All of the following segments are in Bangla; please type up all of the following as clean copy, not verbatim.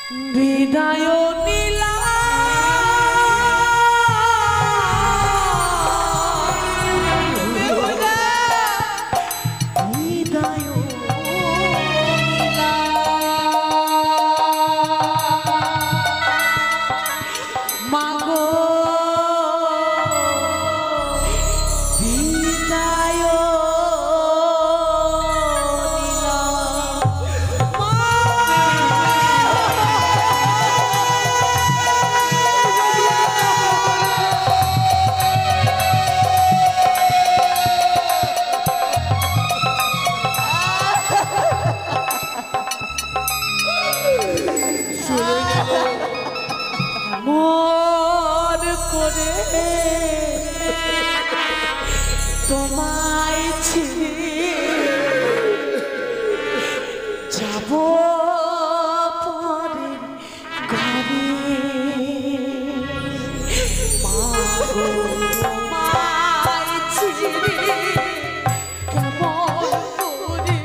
বিদায় নীলা মন করে তোমায় ছেড়ে যাব পরের ঘরে মাগো তোমায় ছেড়ে কেমন করে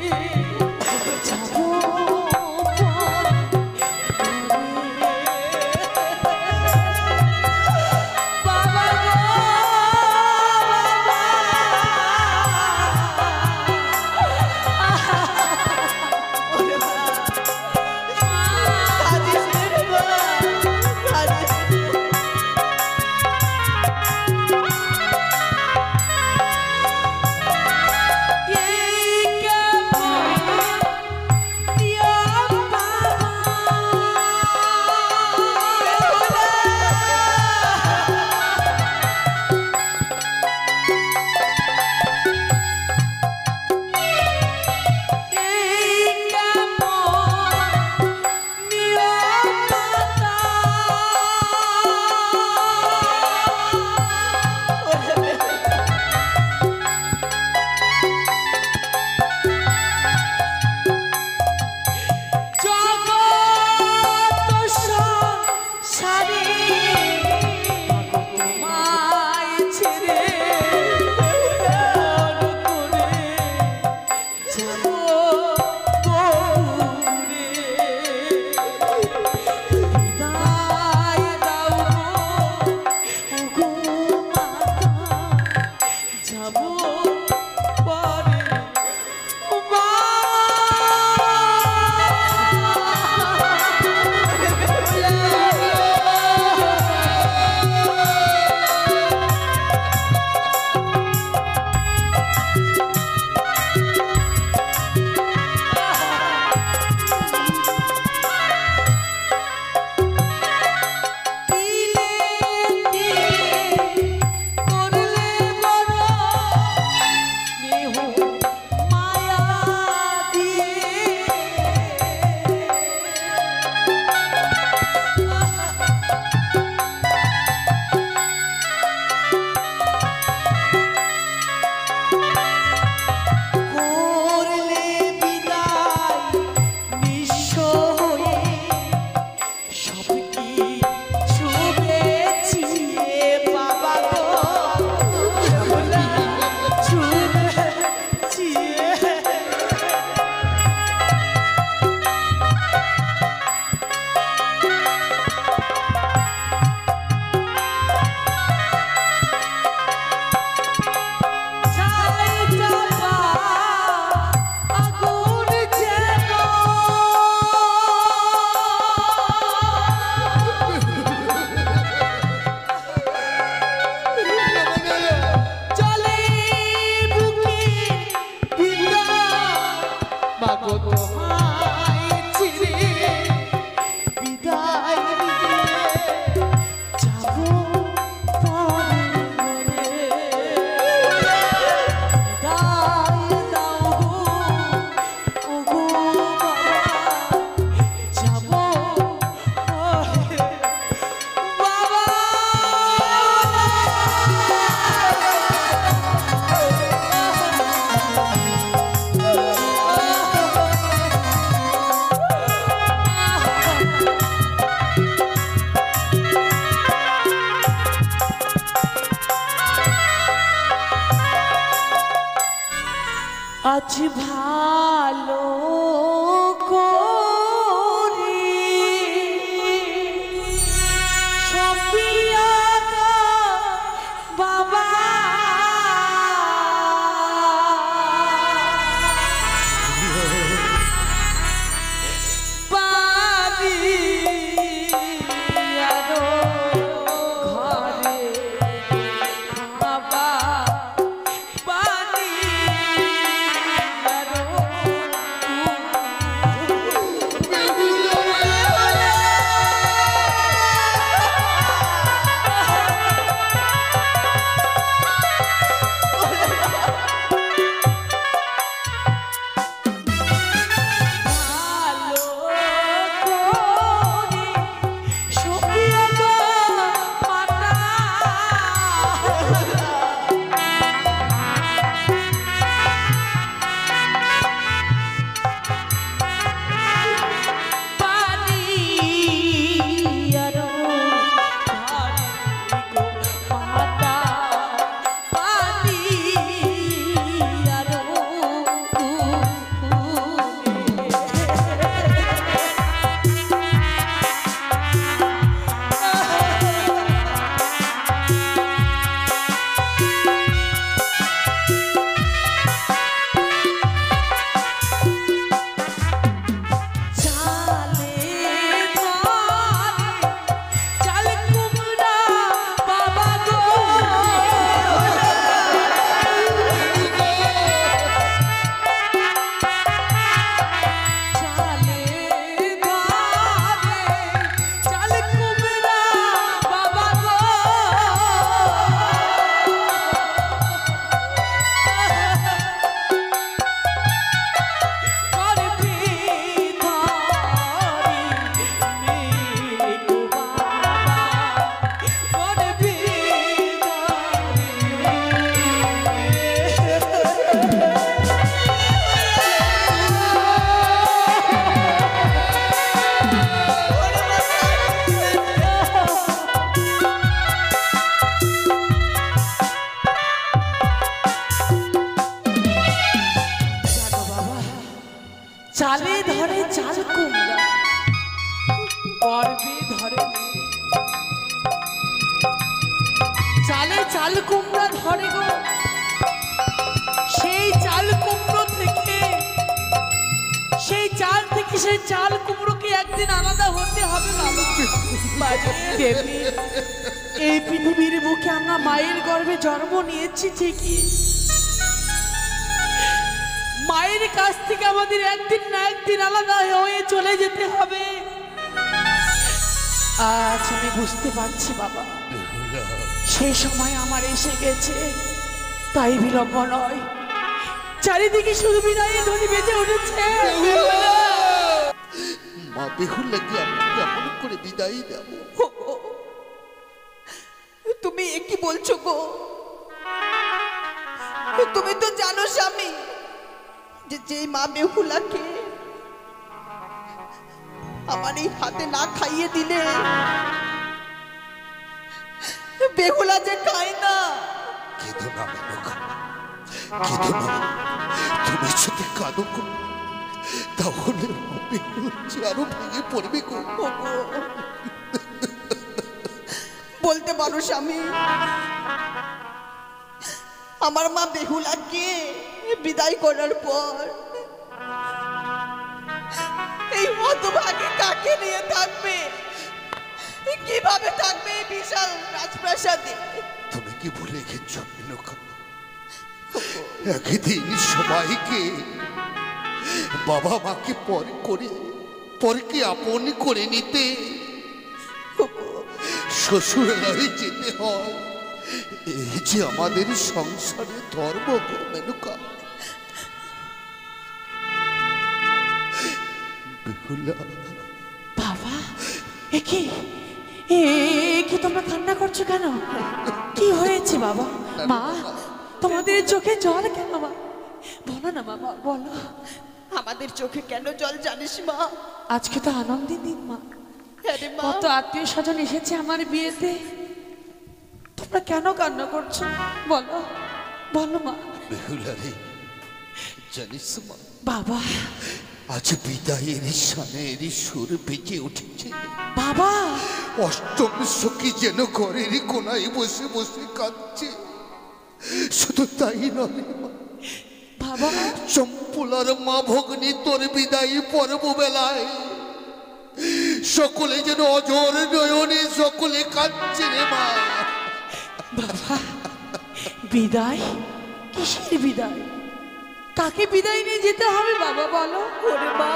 যাব আজ ভালো করে চাল কুমড়া ধরে গো, সেই চাল কুমড়ো থেকে, সেই চাল থেকে সেই চাল কুমড়োকে একদিন আলাদা হতে হবে বাবা। দেবী, এই পৃথিবীর বুকে আমরা মায়ের গর্ভে জন্ম নিয়েছি ঠিকই, মায়ের কাছ থেকে আমাদের একদিন না একদিন আলাদা হয়ে চলে যেতে হবে। আজ আমি বুঝতে পারছি বাবা, সেই সময় আমার এসে গেছে, তাই বিলম্ব নয়। চারিদিকে শুধু বিদায় ধ্বনি বেজে উঠেছে। মা বেহুলাকে আমি কেমন করে বিদায় দেব? তুমি কি বলছো গো? তুমি তো জানো স্বামী, যে মা বেহুলাকে আমার এই হাতে না খাইয়ে দিলে বেহুলা যে খায় না। কেঁদো না মেনকা, কেঁদো না। তুমি যদি কাঁদো গো, তাহলে বেহুলা যে আরো ভেঙে পড়বে গো। বলতে পারো স্বামী, আমার মা বেহুলাকে বিদায় করার পর এই হতভাগে কাকে নিয়ে থাকবে, কিভাবে থাকবে এই বিশাল রাজপ্রাসাদে? তুমি কি ভুলে গেছো মেনকা? একদিন সবাইকে বাবা মাকে পরকে আপন করে নিতে শ্বশুরালয়ে যেতে হয়। এই যে আমাদের সংসারের ধর্ম গো মেনকা। বেহুলা বাবা, কি তোমরা কান্না করছো কেন? কি হয়েছে বাবা? মা, তোমাদের চোখে জল কেন? মা বলো না বাবা, বলো। আমাদের চোখে কেন জল জানিস মা? আজকে তো আনন্দের দিন মা, আরে মা, কত আত্মীয় স্বজন এসেছে আমার বিয়েতে, তোমরা কেন কান্না করছো? বলো বলো মা। বেহুলা রে, জানিস মা, বাবা আজ বিদায়ের সানের সুর বেজে উঠেছে বাবা। অষ্টম সখী যেন ঘরের কোনায় বসে বসে কাঁদছে। শুধু তাই নয় বাবা, চম্পুলার মা ভগ্নী তোর বিদায়ী পর্ব বেলায় সকলে যেন অজর নয়নে সকলে কাঁদছে রে মা। বাবা, বিদায়? কিসের বিদায়? কাকে বিদায় নিয়ে যেতে হবে বাবা বলো? ওরে মা,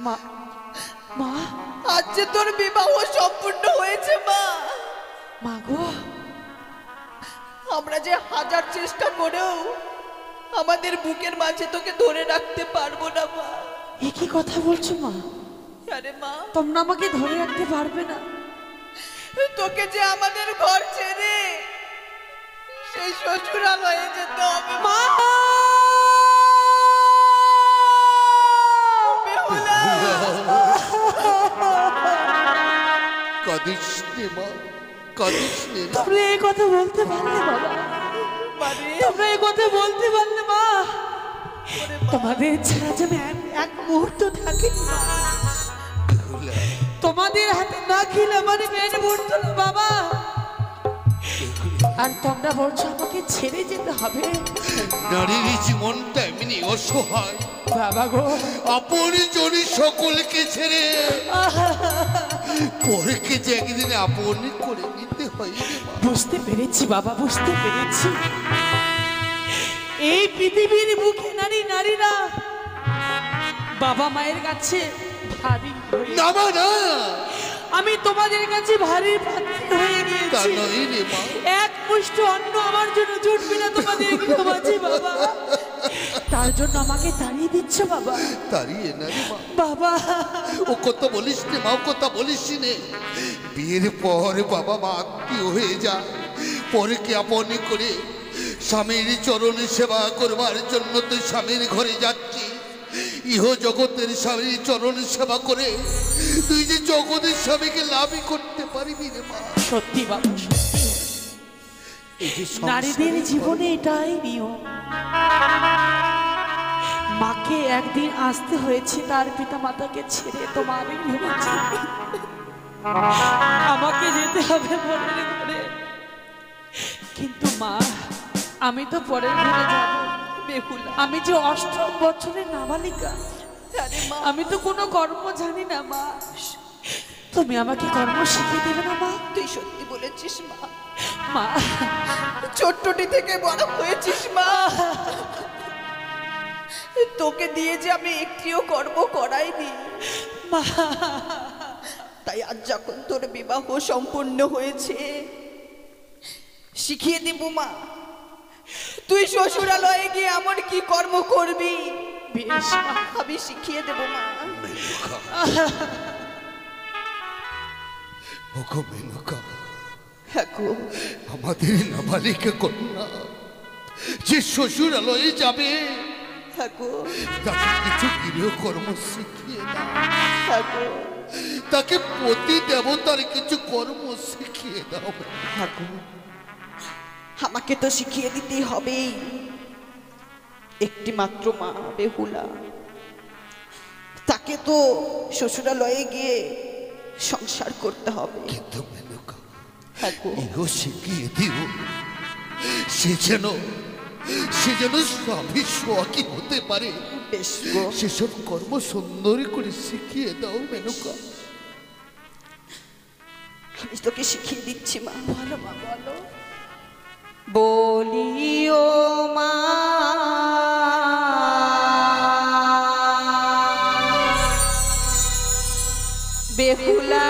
মা মা, আজ যে তোর বিবাহ সম্পূর্ণ হয়েছে মা। মা গো, আমরা যে হাজার চেষ্টা করেও আমাদের বুকের মাঝে তোকে ধরে রাখতে পারবো না মা। এ কি কথা বলছো মা? আরে মা, তোমরা আমাকে ধরে রাখতে পারবে না? তোকে যে আমাদের ঘর ছেড়ে সেই শ্বশুরালয়ে যেতে হবে মা। বেহুলা, কাঁদিস নে মা, কাঁদিস নে। তোমরা এই কথা বলতে পারলে বাবা? তোমরা এই কথা বলতে পারলে মা? তোমাদের ছাড়া যে আমি এক মুহূর্ত থাকি না। তোমাদের হাতে না খেলে আমার মেন পড়তো না বাবা। আর তোমরা বলছো আমাকে ছেড়ে যেতে হবে? নারীর জীবনটা এমনি অসহায় বাবা গো, আপন জনি সকলকে ছেড়ে পরকে যে একদিন আপন করে নিতে হয় রে মা। বুঝতে পেরেছি বাবা, বুঝতে পেরেছি। এই পৃথিবীর বুকে নারীরা বাবা মায়ের কাছে ভারী হয়ে, না মা না, আমি তোমাদের কাছে ভারী পাত্রী হয়ে তা গিয়েছি। নয় রে মা। এক মুষ্টি অন্ন আমার জন্য জুটবে না তোমাদের মাঝে বাবা, তার জন্য আমাকে তাড়িয়ে দিচ্ছ বাবা। তাড়িয়ে না রে মা। বাবা, ও কথা বলিস নে মা, ও কথা বলিস নে। বিয়ের পর বাবা মা আত্মীয় হয়ে যায়, পরকে আপন করে স্বামীর চরণে সেবা করবার জন্য তুই স্বামীর ঘরে যাচ্ছি। ইহ জগতের স্বামীর চরণ সেবা করে তুই যে জগতের স্বামীকে লাভই করতে পারবি রে মা। সত্যি বাবা, সত্যি। এই যে নারীদের জীবনে এটাই নিয়ম। মাকে একদিন আসতে হয়েছে তার পিতা মাতাকে ছেড়ে, তোমার আমাকে যেতে হবে মনের ঘরে। মা আমি তো পরের ঘরে যাব। বেহুলা, আমি যে 8ম বছরের নাবালিকা, আরে মা, আমি তো কোনো কর্ম জানি না মা। তুমি আমাকে কর্ম শিখিয়ে দেবে না মা? তুই সত্যি বলেছিস মা। মা ছোট্টটি থেকে বড় হয়েছিস মা। তোকে দিয়ে যে আমি একটিও কর্ম করাইনি মা তাই আজ যখন তোর বিবাহ সম্পূর্ণ হয়েছে শিখিয়ে দেব মা। তুই শ্বশুরালয়ে গিয়ে এমন কি কর্ম করবি বেশ মা। আমি শিখিয়ে দেব মা। ওগো মেনকা, হ্যাঁ গো, আমাদের নাবালিকা কন্যা যে শ্বশুরালয়ে যাবে হ্যাঁ গো, তাকে কিছু গৃহকর্ম শিখিয়ে দাও। হ্যাঁ গো, তাকে পতি দেবতার কিছু কর্ম শিখিয়ে দাও। হ্যাঁ গো। আমাকে তো শিখিয়ে দিতেই হবেই। একটি মাত্র মা বেহুলা, তাকে তো শ্বশুরালয়ে গিয়ে সংসার করতে হবে। কিন্তু মেনকা, হ্যাঁ গো, ইগো শিখিয়ে দিও সে যেন স্বামী সোয়াকি হতে পারে। বেশ গো, সেসব কর্ম সুন্দর করে শিখিয়ে দাও মেনকা। আমি তোকে শিখিয়ে দিচ্ছি মা। বলো মা বলো। বলিও মা, বেহুলা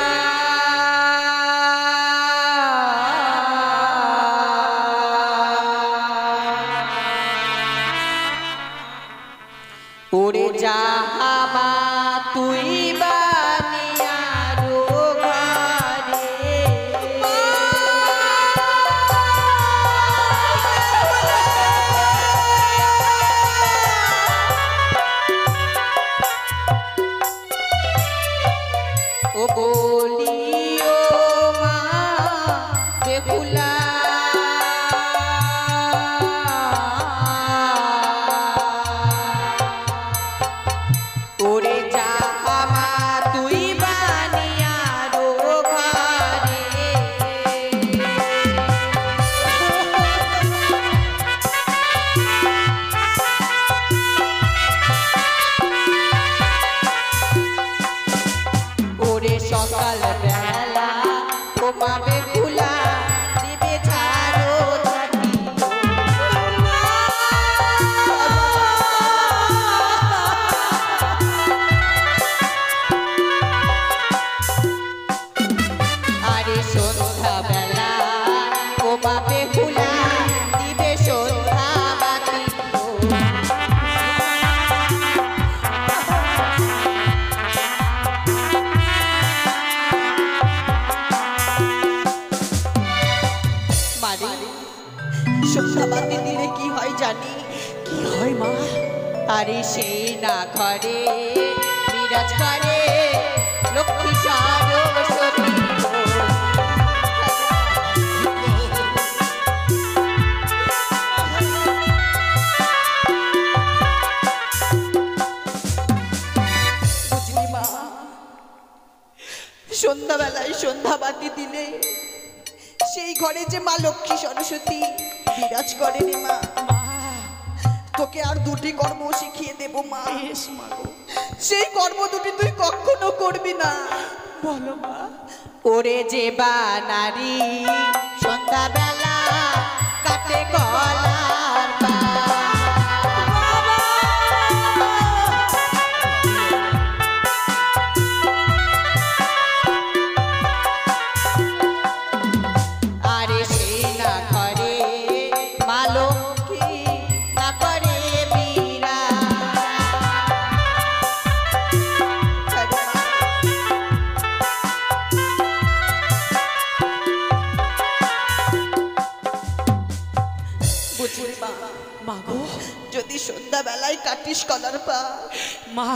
ওরে যাহাবা তুই বানিয়ারো ঘরে ও বলিও মা বেহুলা ওরে যাহাবা তুই বানিয়ারো ঘরে ওরে সকাল বেলা ও মা বেহুলা দিবে ঝাড়ো ঝাঁটি আরে সন্ধ্যা বেলা ও মা বেহুলা দিবে সন্ধ্যা বাতি মানে সন্ধ্যাবাতি দিলে কি হয় জানি? কি হয় মা? আরে সেই না ঘরে বিরাজ করে লক্ষ্মী সরস্বতী বুঝলি মা, সন্ধ্যাবেলায় সন্ধ্যাবাতি দিলে সেই ঘরে যে মা লক্ষ্মী সরস্বতী বিরাজ করে রে মা। তোকে আর দুটি কর্ম শিখিয়ে দেব মা। বেশ মা গো। সেই কর্ম দুটি তুই কখনো করবি না। বলো মা। ওরে যে বা নারী সন্ধ্যাবেলা কাটে গলার আরে সেই না ঘরে মা লক্ষ্মী না করে বীরা বুঝলি মা, মা গো। যদি সন্ধ্যাবেলায় কাটিস কলার পা মা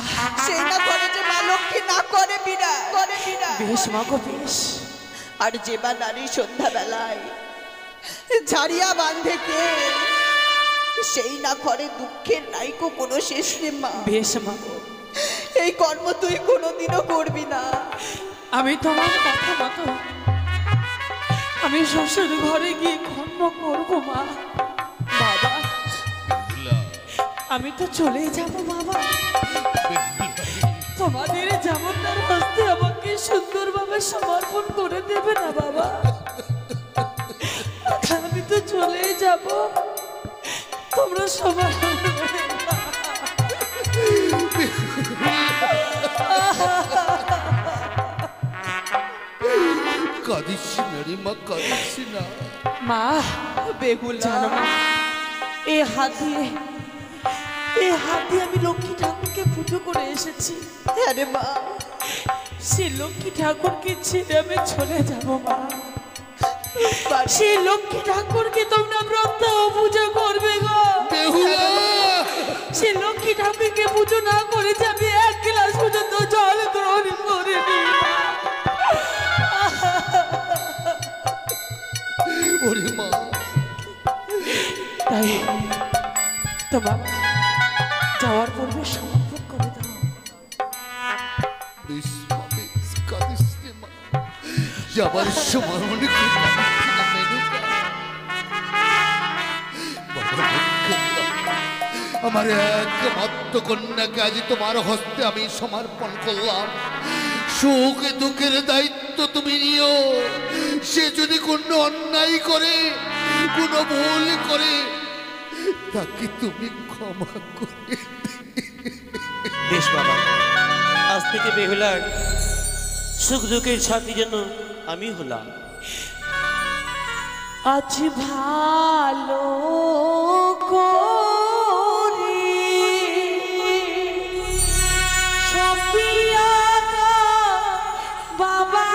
সেই না ঘরে যে মা লক্ষ্মী না করে বীরা করে বীরা বেশ মা গো বেশ। আর যে বা নারী সন্ধ্যাবেলায় ঝাড়িয়া বাঁধে কে সেই না ঘরে দুঃখের নাইকো কোনো শেষ রে মা। বেশ মা গো। এই কর্ম তুই কোনোদিনও করবি না। আমি তোমার কথা মতো আমি শ্বশুর ঘরে গিয়ে কর্ম ক্ষমা করবো মা। বাবা আমি তো চলেই যাবো বাবা, তোমাদের জামাতার হস্তে আমাকে সুন্দরভাবে সমর্পণ করে দেবে না বাবা? আমি তো চলেই যাব, তোমরা সবাই কাঁদিস না রে মা, কাঁদিস না। মা বেহুলা জানো না, এই হাত দিয়ে আমি লক্ষ্মী ঠাকুরকে পুজো করে এসেছি। আরে মা, সেই লক্ষ্মী ঠাকুরকে ছেড়ে আমি চলে যাব মা। সেই লক্ষ্মী ঠাকুরকে তোমরা প্রত্যহ পুজো করবে গো। সেই লক্ষ্মী ঠাকুরকে পুজো না করে যে আমি এক গ্লাস পর্যন্ত জল গ্রহণ করিনি। ওরে মা, তাই তো বাবা যাওয়ার পূর্বে সমর্পণ করে দাও। বেশ মা, বেশ কাঁদিস রে মা। যাবার সময় মনে করি কাঁদিস না মেনকা। বাবা লক্ষ্মীন্দর, আমার একমাত্র কন্যাকে আজ তোমার হস্তে আমি সমর্পণ করলাম। সুখ দুঃখের দায়িত্ব তুমি নিও। সে যদি কোনো অন্যায় করে, কোনো ভুল করে, তাকে তুমি ক্ষমা করে বেশ বাবা, আজ থেকে বেহুলার সুখ দুঃখের সাথী যেন আমি হলাম। আজ ভালো করে সপিয়া বাবা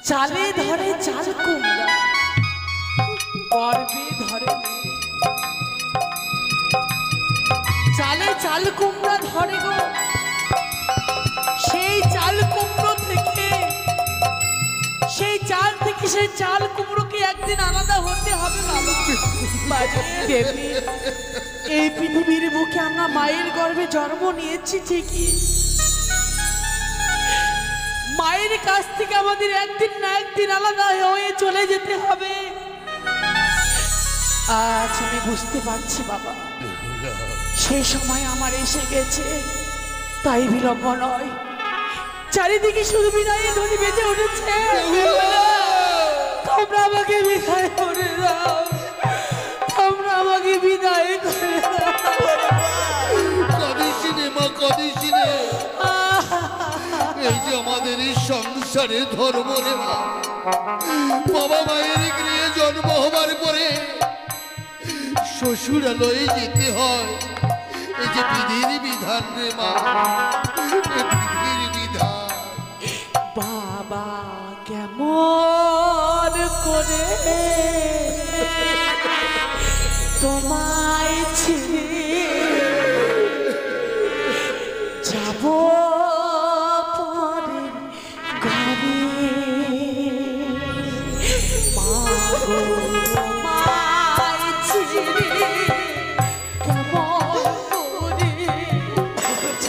চালে ধরে চাল কুমড়া, পর্বে ধরে চালে চাল কুমড়া ধরে গো। সেই চাল কুমড়ো থেকে, সেই চাল থেকে সেই চাল কুমড়োকে একদিন আলাদা হতে হবে বাবা। দেবী, এই পৃথিবীর বুকে আমরা মায়ের গর্ভে জন্ম নিয়েছি ঠিকই, মায়ের কাছ থেকে আমাদের একদিন না একদিন আলাদা হয়ে চলে যেতে হবে। আজ আমি বুঝতে পারছি বাবা, সেই সময় আমার এসে গেছে, তাই বিলম্ব নয়। চারিদিকে শুধু বিদায় ধ্বনি বেজে উঠেছে। তোমরা আমাকে বিদায় করে দাও, তোমরা আমাকে বিদায় করে দাও। কাঁদিস নে মা, কাঁদিস নে। এই যে আমাদের এই সংসারের ধর্ম রে মা। বাবা মায়ের গৃহে জন্ম হবার পরে শ্বশুরালয়ে যেতে হয়। এই যে বিধির বিধান রে মা, বিধির বিধান। বাবা কেমন করে তোমায় ছেড়ে যাব পরে ঘরে। মা গো তোমায় ছেড়ে কেমন করে যাব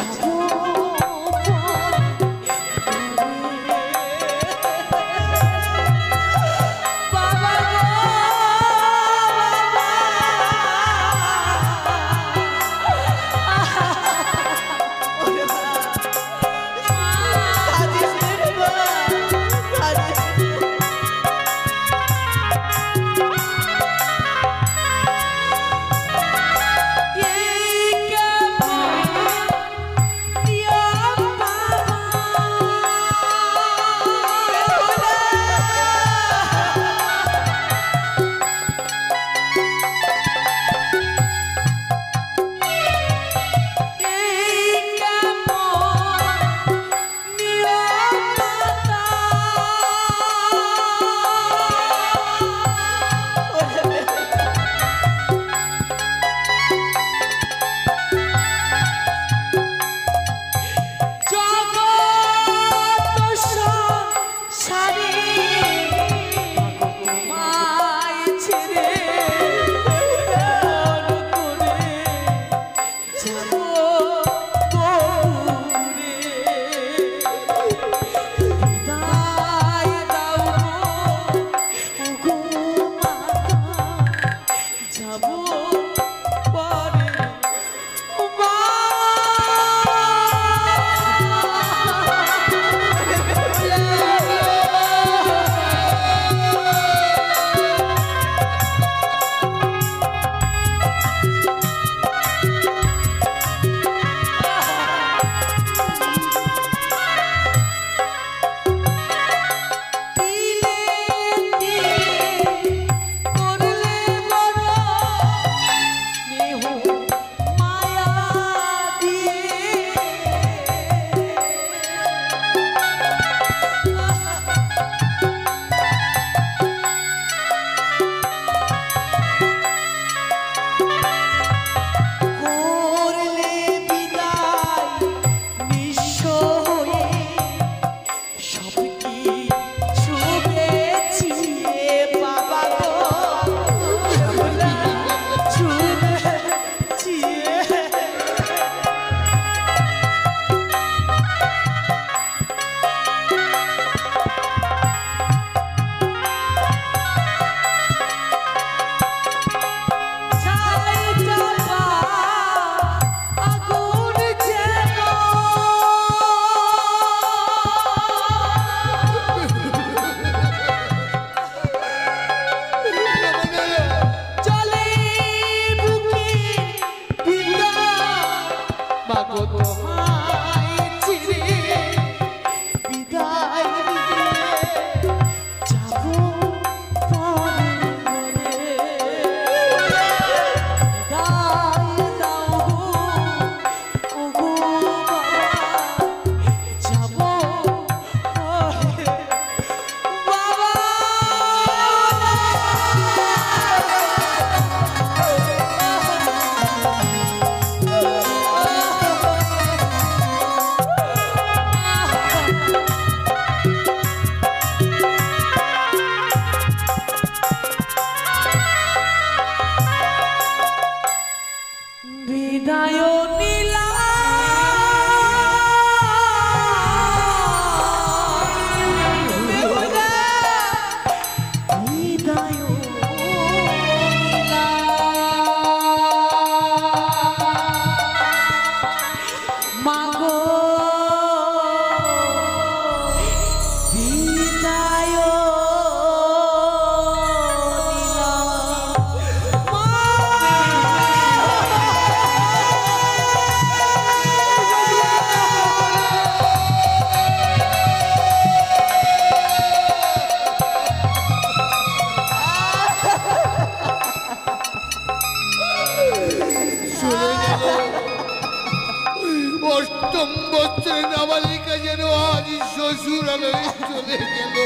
অষ্টম বছরের নাবালিকা যেন আজ শ্বশুরালয়ে চলে গেল।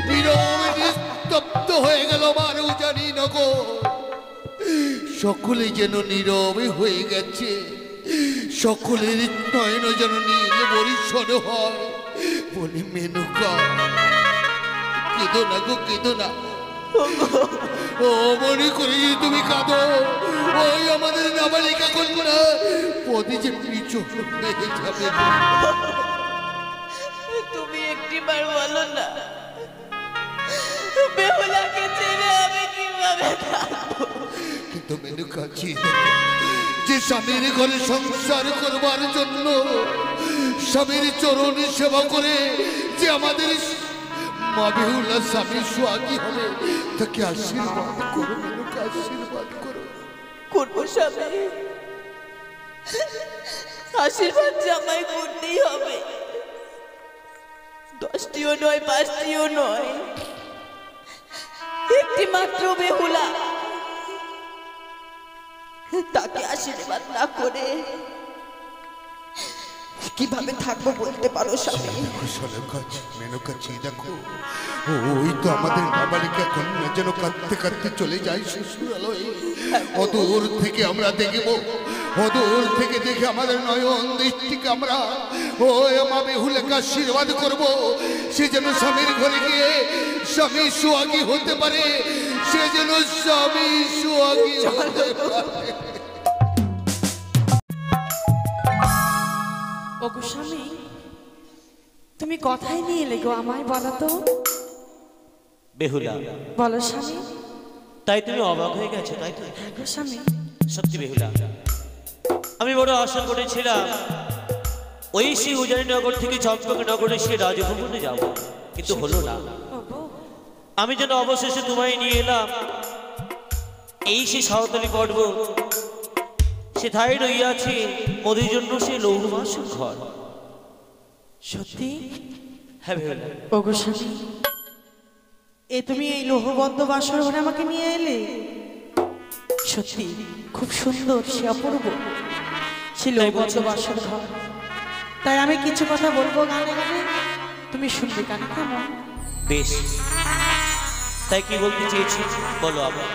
নীরবে নিস্তব্ধ হয়ে গেল, মারও জানি না গো। সকলে যেন নীরবে হয়ে গেছে, সকলের নয়ন যেন নীল বরিশন হয়। বলি মেনকা, কেঁদো না গো, কেঁদো না। ও মনে করে তুমি কাঁদো, ওই আমাদের নাবালিকা কন্যা পদে যে পিছু হয়ে যাবে। তুমি একটিবার বলো না, বেহুলাকে ছেড়ে আমি কিভাবে থাকবো? কিন্তু মেনকা, যে স্বামীর ঘরে সংসার করবার জন্য স্বামীর চরণ সেবা করে যে আমাদের মা বেহুলা স্বামী সোহাগী হবে, তাকে আশীর্বাদ করো মেনকা, আশীর্বাদ করো। করবো স্বামী, আশীর্বাদ জামাই করতেই হবে। 10টিও নয়, 5টিও নয়, একটি মাত্র বেহুলা, তাকে আশীর্বাদ না করে কিভাবে থাকবো বলতে পারো স্বামী? মেনকা, দেখো ওই তো আমাদের নাবালিকা কন্যা যেন কাঁদতে কাঁদতে চলে যায় শ্বশুরালয়ে। অদূর থেকে আমরা দেখব, অদূর থেকে দেখে আমাদের নয়ন দৃষ্টিকে আমরা ওই মা বেহুলাকে আশীর্বাদ করব। সে যেন স্বামীর ঘরে গিয়ে স্বামী সোহাগী হতে পারে, সে যেন স্বামী সোহাগী হতে পারে। ওগো স্বামী, তুমি কথাই নিয়ে এলে গো, আমায় বলো তো। বেহুলা, বলো স্বামী। তাই তুমি অবাক হয়ে গেছো, তাই তো? গো স্বামী, সত্যি বেহুলা, আমি বড় আশা করেছিলাম ওই সেই উজানিনগর থেকে চম্পকনগরে সে রাজভবনে যাব, কিন্তু হলো না। ওগো, আমি যেন অবশেষে তোমায় নিয়ে এলাম এই সে সাঁওতালি পর্বত, সেথায় রইয়াছে মোদের জন্য সে লৌহবাসর ঘর। সত্যি? হ্যাঁ বেহুলা। ওগো স্বামী, এ তুমি এই লোহবদ্ধ বাসর ঘরে আমাকে নিয়ে এলে? সত্যি খুব সুন্দর, সে অপূর্ব সে লোহবদ্ধ বাসর ঘর। তাই আমি কিছু কথা বলবো গানে গানে, তুমি শুনবে গানে, কেমন? বেশ, তাই কি বলতে চেয়েছি বলো আবার।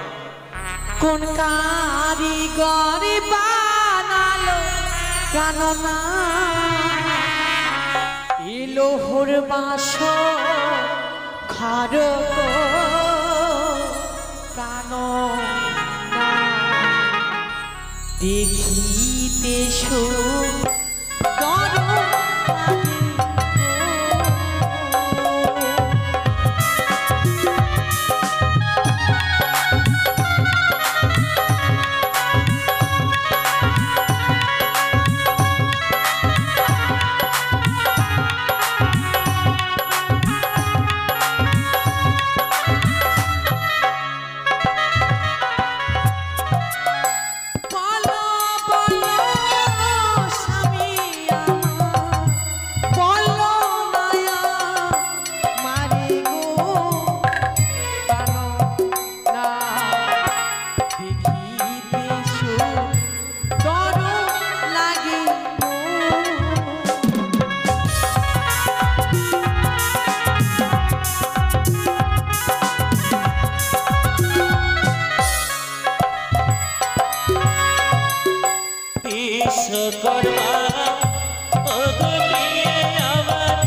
কোন কারিগর বানালো কেন না এই লোহর বাসর ঘর গো, প্রাণ না দেখিতে সুন্দর লাগে গো। বলো বলো স্বামী আমার, বলো মায়া মারে গো, প্রাণ না দেখিতে সুন্দর লাগে গো। বিশ্বকর্মা ওগো প্রিয়ে আমার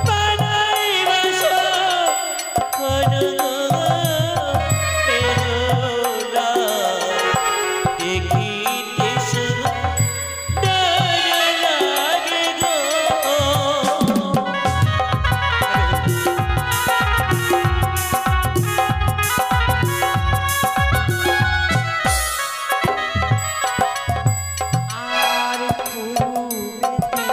বানাই বাসর ঘর গো, বেহুলা দেখিতে সুন্দর লাগে গো। আর খুবেতে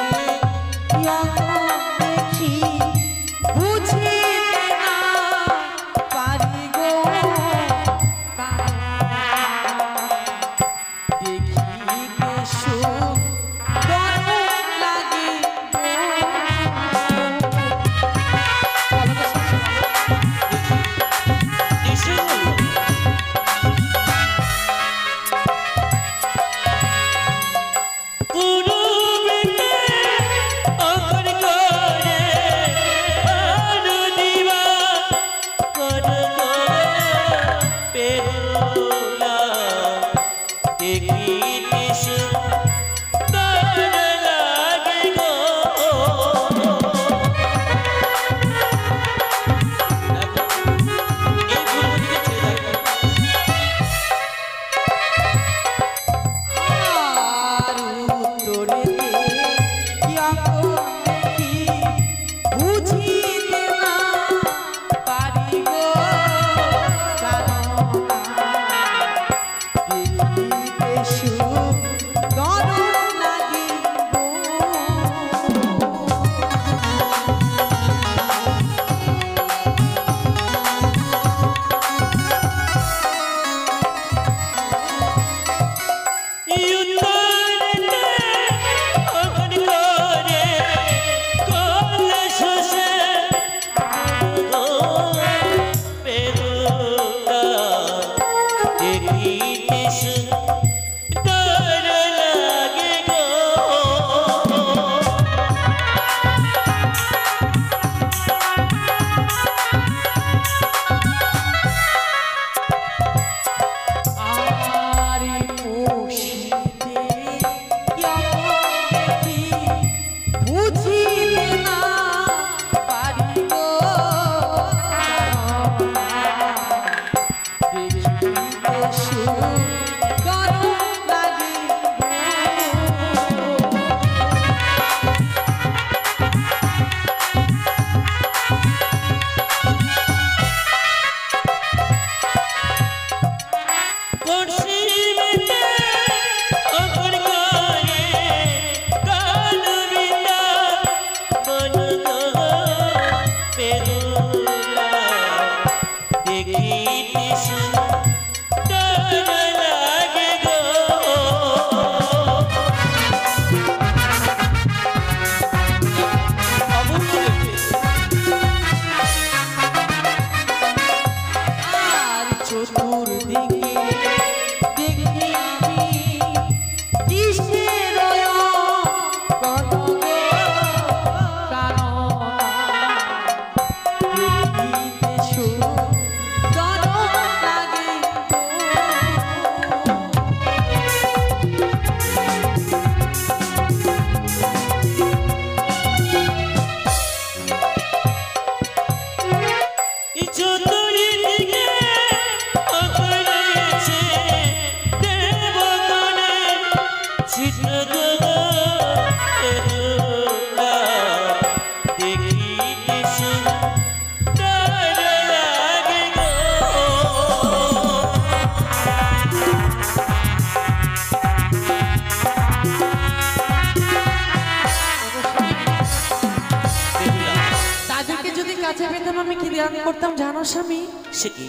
কাছে পেতাম আমি কি ধ্যান করতাম জানো স্বামী? সে কি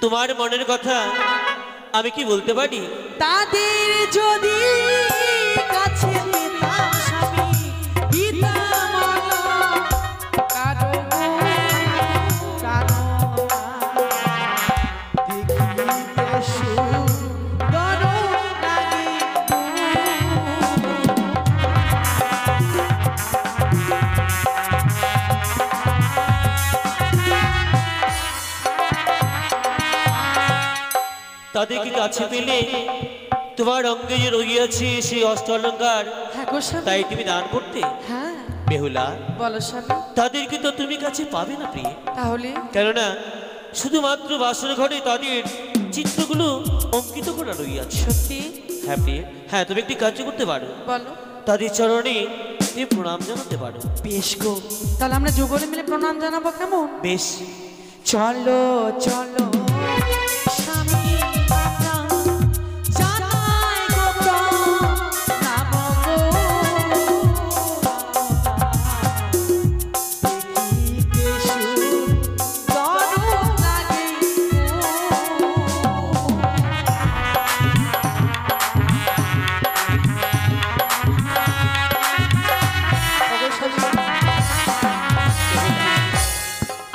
তোমার মনের কথা আমি কি বলতে পারি? তাদের যদি কাছে পেতাম স্বামী দিতাম কারো কারো দেখিতে সুন্দর লাগে তাদেরকে কাছে পেলে তোমার অঙ্গে যে রইয়াছে সেই অষ্ট অলঙ্কার হ্যাঁ গো স্বামী, তাই তুমি দান করতে। হ্যাঁ বেহুলা বলো স্বামী, তাদেরকে তো তুমি কাছে পাবে না প্রিয়, তাহলে কেননা শুধুমাত্র বাসর ঘরে তাদের চিত্রগুলো অঙ্কিত করা রইয়াছে। সত্যি? হ্যাঁ প্রিয়, হ্যাঁ তুমি একটি কাজ করতে পারো, বলো। তাদের চরণে তুমি প্রণাম জানাতে পারো। বেশ গো, তাহলে আমরা যুগলে মিলে প্রণাম জানাবো কেমন? বেশ, চলো চলো স্বামী প্রণাম জানাই গো প্রণাম গো, দেখিতে সুন্দর লাগে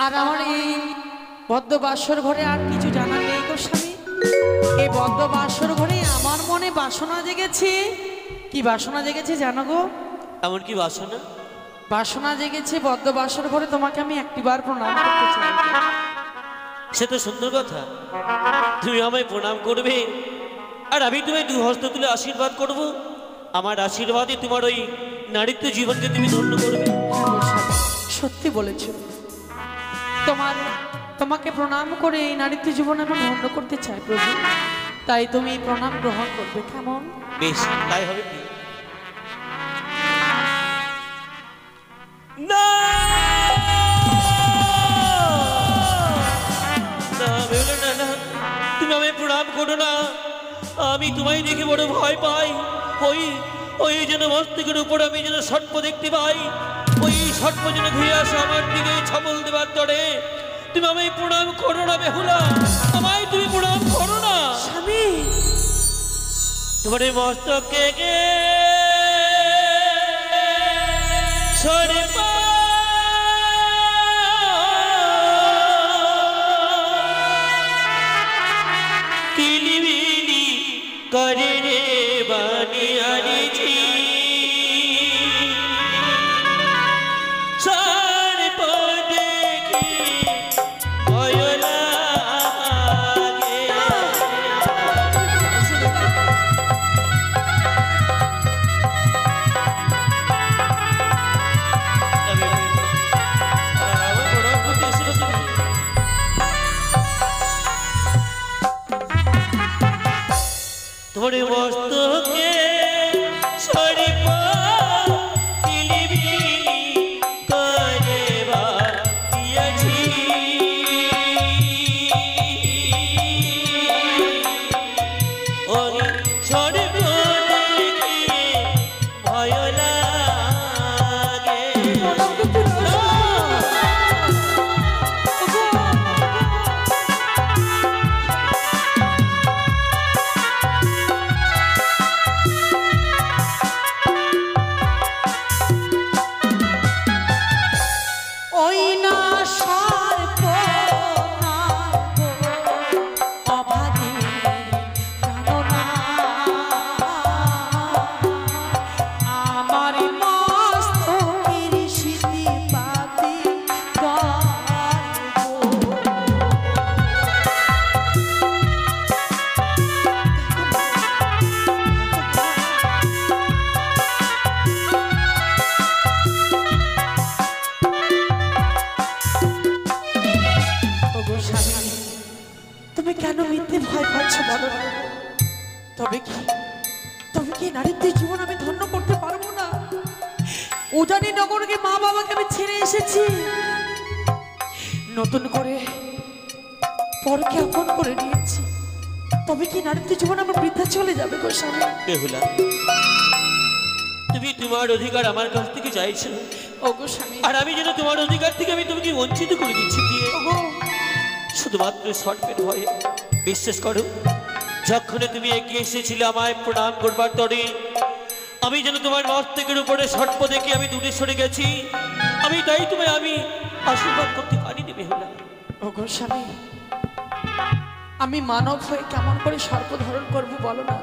আর আমার এই বদ্ধ বাসর ঘরে আর কিছু জানার নেই গো স্বামী। এই বদ্ধ বাসর ঘরে আমার মনে বাসনা জেগেছে, কি কি বাসনা জেগেছে জানো গো? এমন কি বাসনা? বাসনা জেগেছে বদ্ধ বাসর ঘরে তোমাকে আমি একটিবার প্রণাম করতে চাই। সে তো সুন্দর কথা, তুমি আমায় প্রণাম করবে আর আমি তোমায় দু হস্ত তুলে আশীর্বাদ করব। আমার আশীর্বাদে তোমার ওই নারীত্ব জীবনকে তুমি ধন্য করবে। সত্যি বলেছ, তোমাকে প্রণাম করে এই নারীত্ব জীবন আমি ধন্য করতে চাই প্রভু। তাই তুমি এই প্রণাম গ্রহণ করবে, কেমন? বেশ, তাই হবে। না না বেহুলা, না না, তুমি আমায় প্রণাম করো না। আমি তোমায় দেখে বড় ভয় পাই। ওই ওই যেন মস্তকের উপর আমি যেন সর্প দেখতে পাই। ওই সর্প যেন ঘুরে আসে আমার দিকে ছবল দেবার তরে। তুমি আমায় প্রণাম করো না বেহুলা, আমায় তুমি প্রণাম করো না। স্বামী, তোমার এই মস্তকে সর্প কিলিবিলি করে রে বানিয়ারিছি। সর্প দেখি ভয় লাগে। তোমার মস্তকে সর্প কিলিবিলি করে বানিয়াছি। ওই সর্প দেখি ভয় লাগে। ওই না সর্প না গো, অভাগী জানো না, আমার মস্তকের স্মৃতি পাতি তুমি কেন মিথ্যে ভয় পাচ্ছ বলো না? তবে কি নারীত্বের জীবন আমি ধন্য করতে পারবো না? উজানি নগরকে মা বাবাকে আমি ছেড়ে এসেছি, নতুন করে পরকে আপন করে নিয়েছি। তবে কি নারীত্বের জীবন আমার বৃদ্ধা চলে যাবে গো স্বামী? বেহুলা, তুমি তোমার অধিকার আমার কাছ থেকে চাইছো, ওগো স্বামী, আর আমি যেন তোমার অধিকার থেকে আমি তোমাকে বঞ্চিত করে দিচ্ছি দিয়ে। ওগো শুধুমাত্র সর্পের ভয়ে। বিশ্বাস করো, যখন তুমি এগিয়ে এসেছিলে আমায় প্রণাম করবার তরে, আমি যেন তোমার মস্তকের উপরে সর্প দেখে আমি দূরে সরে গেছি। আমি তাই তোমায় আমি আশীর্বাদ করতে পারিনি বেহুলা। ওগো স্বামী, আমি মানব হয়ে কেমন করে সর্প ধারণ করবো বলো না?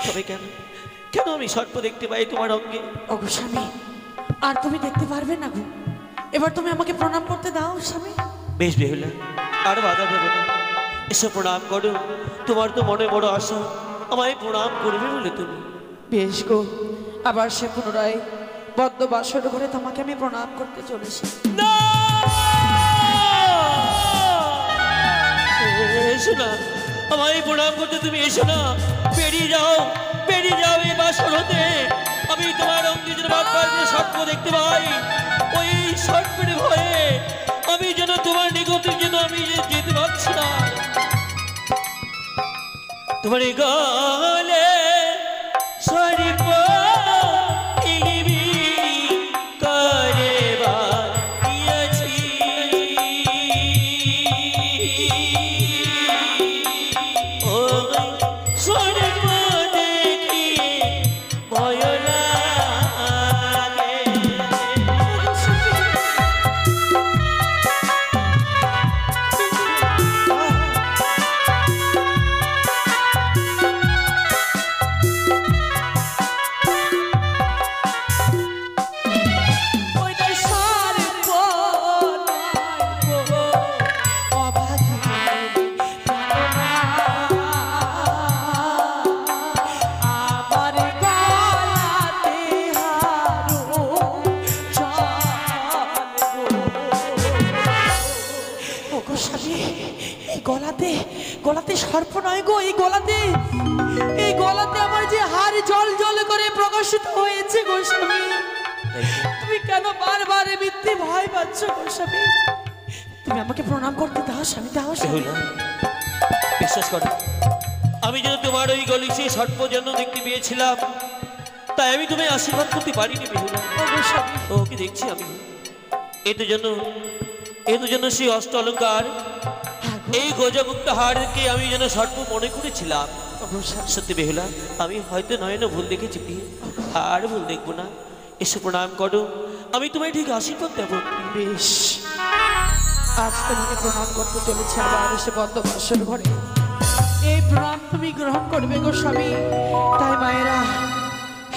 তবে কেন কেন আমি সর্প দেখতে পাই তোমার অঙ্গে? ওগো স্বামী, আর তুমি দেখতে পারবে না গো। এবার তুমি আমাকে প্রণাম করতে দাও স্বামী। বেশ বেহুলা, আর বাধা দেবে না, এসে প্রণাম করো। তোমার তো মনে বড় আশা আমায় প্রণাম করবে বলে তুমি। বেশ গো, আবার সে পুনরায় বদ্ধ বাসর ঘরে তোমাকে আমি প্রণাম করতে চলেছি। না, এসো না, আমায় প্রণাম করতে তুমি এসো না। বেরিয়ে যাও, বেরিয়ে যাও এই বাসর হতে। আমি তোমার অঙ্গে যেন বারবার সর্প দেখতে পাই। ওই সর্পের ভয়ে আমি যেন তোমার নিকটে যেন আমি যেতে পারছি না। তোমার গালে সর্প কিলিবিলি করে বানিয়াছি। ওই সর্প দেখি ভয় লাগে। গলাতে সর্প নয় গো, এই গলাতে আমার যে হার জল জল করে প্রকাশিত হয়েছে গো স্বামী। তুমি কেন বারবার মিথ্যে ভয় পাচ্ছ গো স্বামী? তুমি আমাকে প্রণাম করতে দাও স্বামী, দাও স্বামী। বিশ্বাস করো, আমি যেন তোমার ওই গলি সেই সর্প যেন দেখতে পেয়েছিলাম, তাই আমি তোমায় আশীর্বাদ করতে পারিনি বেহুলা। ওকে দেখছি আমি, এতো জন্য সেই অষ্ট অলঙ্কার, এই গজমুক্ত হারকে আমি যেন সর্প মনে করেছিলাম। সত্যি বেহুলা, আমি হয়তো নয়নো ভুল দেখেছি, আর ভুল দেখবো না। এসে প্রণাম করো, আমি তোমায় ঠিক আশীর্বাদ দেব। বেশ, আজ তোমাকে প্রণাম করতে চলেছে আবার এসে বদ্ধ বাসর ঘরে। এই প্রণাম তুমি গ্রহণ করবে গো স্বামী। তাই মায়েরা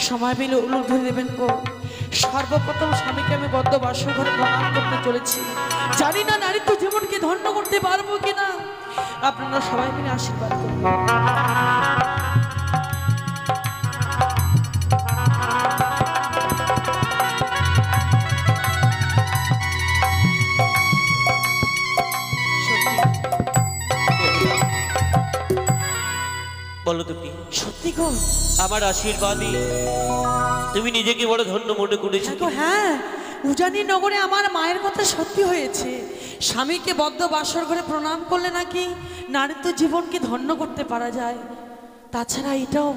সময় পেলে উলুক ধরে দেবেন গো। সর্বপ্রথম স্বামীকে আমি বদ্ধ বাসর ঘরে প্রণাম করতে চলেছি। জানি না নারীত্ব জীবনকে ধন্য করতে পারবো কিনা, আপনারা সবাই মিলে আশীর্বাদ করবেন। বলো তুমি, সত্যি গো? আমার আশীর্বাদই তুমি নিজেকে বড় ধন্য মনে করেছো। হ্যাঁ, উজানি নগরে আমার মায়ের কথা সত্যি হয়েছে। স্বামীকে বদ্ধ বাসর ঘরে প্রণাম করলে নাকি নারীত্ব জীবনকে ধন্য করতে পারা যায়। তাছাড়া এটাও,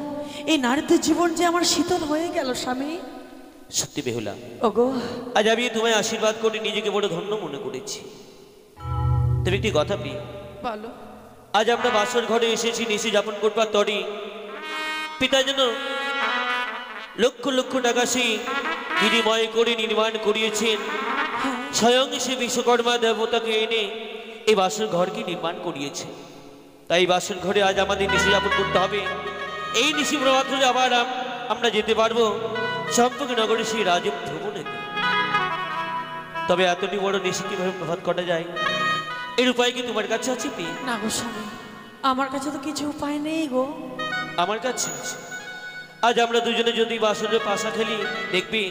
এই নারীত্ব জীবন যে আমার শীতল হয়ে গেল স্বামী। সত্যি বেহুলা, ওগো আজ আমি তোমায় আশীর্বাদ করে নিজেকে বড় ধন্য মনে করেছি। তুমি একটি কথা পেয়ে বলো। আজ আমরা বাসর ঘরে এসেছি নিশি যাপন করবার তরে পিতা যেন লক্ষ লক্ষ টাকা সে বিনিময় করে নির্মাণ করিয়েছেন। স্বয়ং সে বিশ্বকর্মা দেবতাকে এনে এই বাসর ঘরকে নির্মাণ করিয়েছে। তাই বাসর ঘরে আজ আমাদের নিশি যাপন করতে হবে। এই নিশি প্রভাত হলে আবার আমরা যেতে পারবো চম্পকনগরে সেই রাজ ভ্রমণে। তবে এতটি বড় নিশি কিভাবে প্রভাত করা যায়, এর উপায় কি তোমার কাছে আছে? না গো স্বামী, আমার কাছে তো কিছু উপায় নেই গো। আমার কাছে আজ আমরা দুজনে যদি বাসরে পাশা খেলি, দেখবি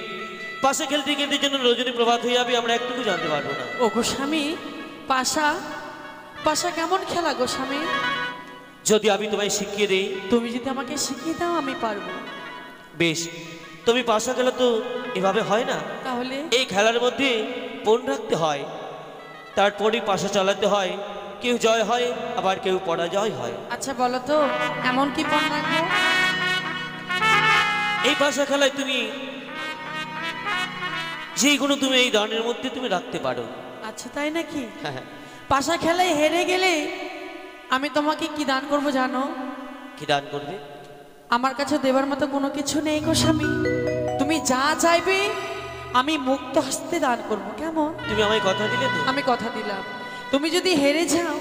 পাশা খেলতে খেলতে যেন রজনী প্রভাত হয়ে যাবে, আমরা একটুকু জানতে পারবো না। ও গো স্বামী, পাশা কেমন খেলা গো স্বামী? যদি আমি তোমায় শিখিয়ে দেই। তুমি যদি আমাকে শিখিয়ে দাও আমি পারবো। বেশ, তুমি পাশা খেলা তো এভাবে হয় না। তাহলে এই খেলার মধ্যে পণ রাখতে হয়, তারপরেই পাশা চালাতে হয়। কেউ জয় হয়, আবার কেউ পরাজয় হয়। আচ্ছা বলো তো, এমন কি পণ রাখবো? এই পাশা খেলায় তুমি যেগুলো তুমি এই দানের মধ্যে তুমি রাখতে পারো। আচ্ছা তাই নাকি? হ্যাঁ হ্যাঁ। পাশা খেলায় হেরে গেলে আমি তোমাকে কি দান করব জানো? কি দান করবে? আমার কাছে দেবার মতো কোনো কিছু নেই গো স্বামী। তুমি যা চাইবে আমি মুক্ত হস্তে দান করব। কেমন? তুমি আমায় কথা দিলে তো? আমি কথা দিলাম। তুমি যদি হেরে যাও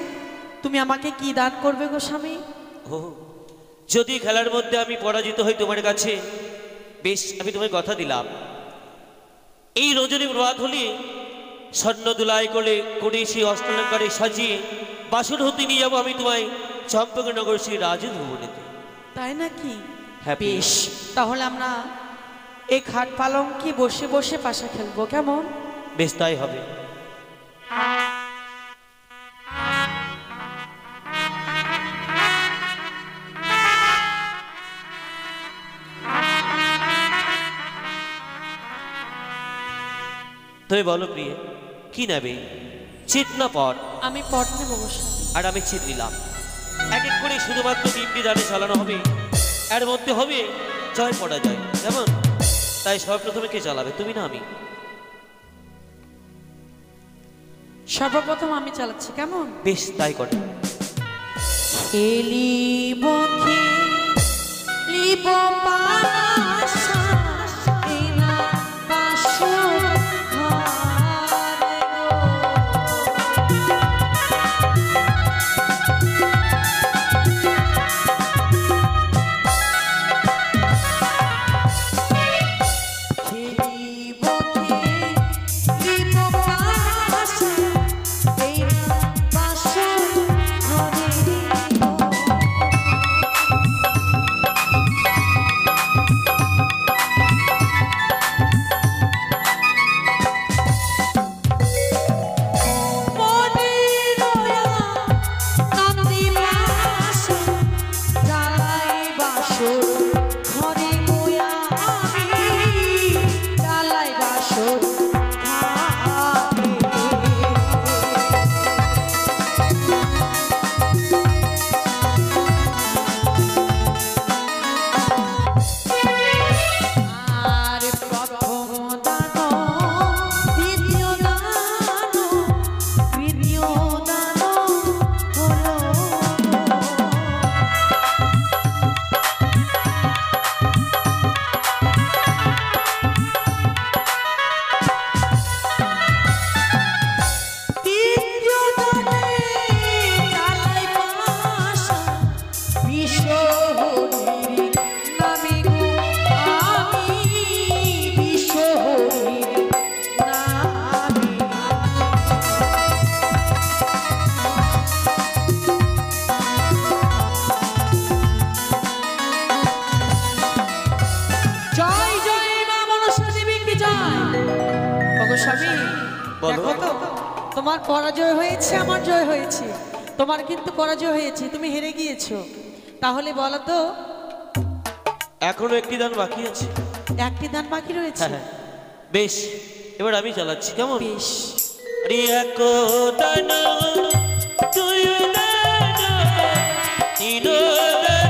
তুমি আমাকে কি দান করবে গো স্বামী? ও, যদি খেলার মধ্যে আমি পরাজিত হই তোমার কাছে, বেশ, আমি তোমায় কথা দিলাম। এই রজনী প্রভাত হলে স্বর্ণ দুলাই করে সেই অষ্টলঙ্কারে সাজিয়ে বাসর হতে নিয়ে যাবো আমি তোমায় চম্পকনগর সেই রাজভবনেতে। তাই নাকি? হ্যাঁ বেশ, তাহলে আমরা এই খাট পালঙ্কে বসে বসে পাশা খেলবো। কেমন? বেশ, তাই হবে। তুমি বলো প্রিয়ে, কি নেবে, চিত না পট? আমি পট নেবো গো স্বামী। আর আমি চিত নিলাম। এক এক করে শুধুমাত্র 3টি দানে চালানো হবে, এর মধ্যে হবে জয় পরাজয়। যেমন তাই সর্বপ্রথমে কে চালাবে, তুমি না আমি? সর্বপ্রথম আমি চালাচ্ছি। কেমন? বেশ, তাই করে। খেলিব খেলিব পাশা এলা বাসর ঘরে গো। খেলিব খেলিব পাশা এলা বাসর ঘরে গো। স্বামী বলো। দেখো তো, তোমার পরাজয় হয়েছে, আমার জয় হয়েছে। তোমার কিন্তু পরাজয় হয়েছে, তুমি হেরে গিয়েছো। তাহলে বলো তো, এখনো একটি দান বাকি আছে। একটি দান বাকি রয়েছে। হ্যাঁ, বেশ, এবার আমি চালাচ্ছি, কেমন? বেশ। আরে এক দান, দুই দান, তিন দান,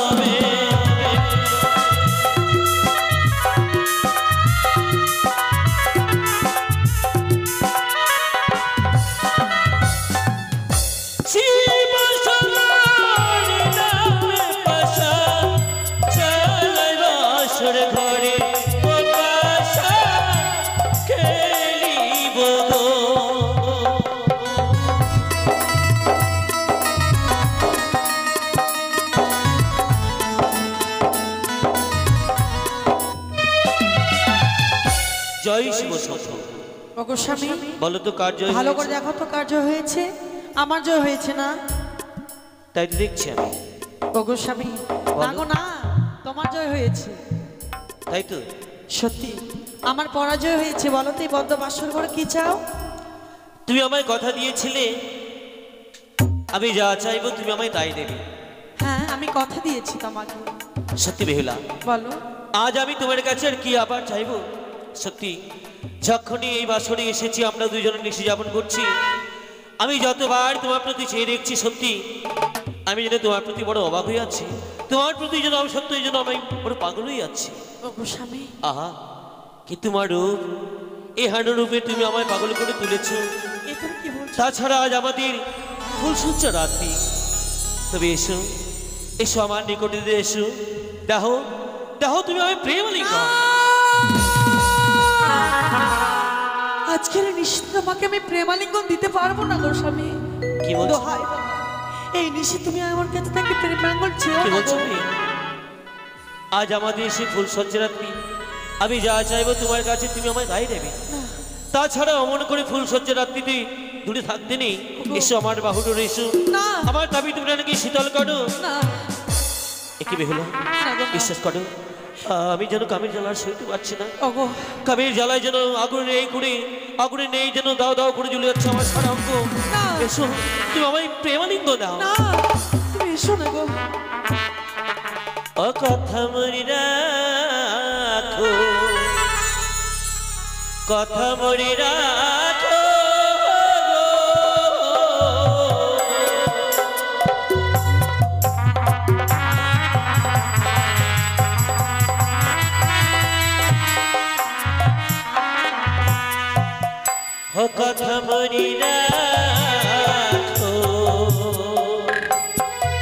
আমি। শিব সমান নামে পাশা, চালাই বাসর ঘরে ও পাশা খেলিব গো। জয় শিব শত। ওগো স্বামী, বলো তো কার জয় ভালো করে হয়েছে? দেখো তো, কার জয় হয়েছে? আমার জয় হয়েছে না? তাই তো দেখছি আমি। ওগো স্বামী, না গো না, তোমার জয় হয়েছে। তাই তো? সত্যি আমার পরাজয় হয়েছে। বলো তো, এই বদ্ধ বাসর ঘরে কি চাও? তুমি আমায় কথা দিয়েছিলে, আমি যা চাইবো তুমি আমায় তাই দেবে। হ্যাঁ, আমি কথা দিয়েছি তোমাকে। সত্যি বেহুলা, বলো। আজ আমি তোমার কাছে আর কি আবার চাইবো? সত্যি যখনই এই বাসরে এসেছি, আমরা দুইজনে নিশি যাপন করছি, আমি যতবার তোমার প্রতি চেয়ে দেখছি, সত্যি আমি যেন তোমার প্রতি বড় অবাক হয়ে আছি। তোমার প্রতি যেন আমি সত্যি যেন আমি বড় পাগল হয়ে যাচ্ছি। ওগো স্বামী, আহা, কি তোমার রূপ! এই হাঁড়ো রূপে তুমি আমায় পাগল করে তুলেছো। এ তুমি কি বলছো? তাছাড়া আজ আমাদের ফুলসজ্জা রাত্রি। তবে এসো, এসো আমার নিকটে এসো, দেখো দেখো তুমি আমি প্রেম লিঙ্গন। আজকের নিশীথে তোমাকে আমি প্রেমালিঙ্গন দিতে পারবো না গো স্বামী। কি বলছো? দোহাই বাবা, এই নিশি তুমি আমার কাছে থেকে প্রেমালিঙ্গন চেয়েও কি না বলছো গো। তুমি? আজ আমাদের সেই ফুলসজ্জা রাত্রি, আমি যা চাইবো তোমার কাছে তুমি আমায় তাই দেবে। তাছাড়া অমন করে ফুলসজ্জা রাত্রিতে দূরে থাকতে নেই। এসো আমার বাহুডোর, এসো, না। আমার দাবি তুমি নাকি শীতল করো। না, একে বেহুলা, না গো, না। বিশ্বাস করো, আমি যেন কামের জ্বালা সইতে পারছি না। ওগো, কামের জ্বালায় যেন আগুনে নেই করে, আগুনে নেই যেন দাও দাও করে জ্বলে যাচ্ছে আমার সারা অঙ্গ। না। এসো, তুমি আমায় প্রেমালিঙ্গ দাও। না, তুমি এসো না গো। ও কথা মরি রাখো, কথা মরি রাখো গো। ও কথা মরি রাখো,